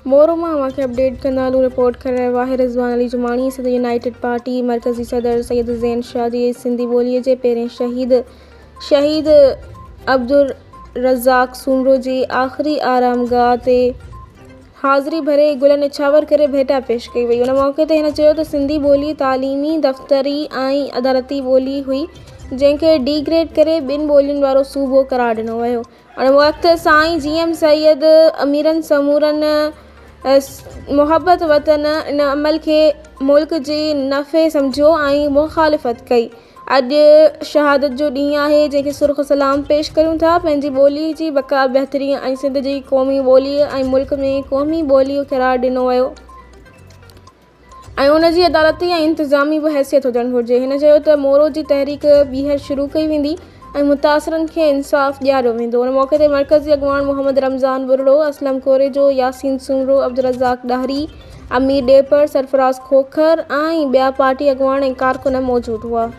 मोरो मां अवांखे अपडेट कंदा हलूं। रिपोर्ट करे रहियो आहे रिज़वान अली जुमाणी। सदर यूनाइटेड पार्टी मरकज़ी सदर सैयद ज़ैन शाह जी सिंधी ॿोलीअ जे पहिरें शहीद अब्दुल रज़ाक सूमरो जी आख़िरी आरामगाह ते हाज़िरी भरे गुल निछावर करे भेटा पेश कई वई। उन मौक़े ते हिन चयो त सिंधी ॿोली तालीमी, दफ़्तरी ऐं अदालती ॿोली हुई जंहिंखे डी ग्रेड करे ॿिनि ॿोलियुनि वारो सूबो करार ॾिनो वियो। उन वक़्त साईं GM सैयद अमीरन समूरन मुहबत वतन इन अमल खे मुल्क जे नफ़े सम्झो ऐं मुखालिफ़त कई। अॼु शहादत जो ॾींहुं आहे जंहिंखे सुर्ख़ सलाम पेश कयूं था। पंहिंजी ॿोली जी बका बहितरी ऐं सिंध जी क़ौमी ॿोलीअ ऐं मुल्क में क़ौमी ॿोली करार ॾिनो वियो ऐं उन जी अदालती ऐं इंतिज़ामी बि हैसियत हुजणु घुरिजे। हिन चयो त मोरो जी तहरीक ॿीहर शुरू कई वेंदी ऐं मुतासिरनि खे इंसाफ़ ॾियारियो वेंदो। उन मौक़े ते मरकज़ी अॻवान मोहम्मद रमज़ान बुरड़ो, असलम कोरेजो, यासीन सूमरो, अब्दुल रज़ाक डाहरी, अमीर ॾेपर, सरफराज़ खोखर ऐं ॿिया पार्टी अॻवान ऐं कारकुन मौजूदु हुआ।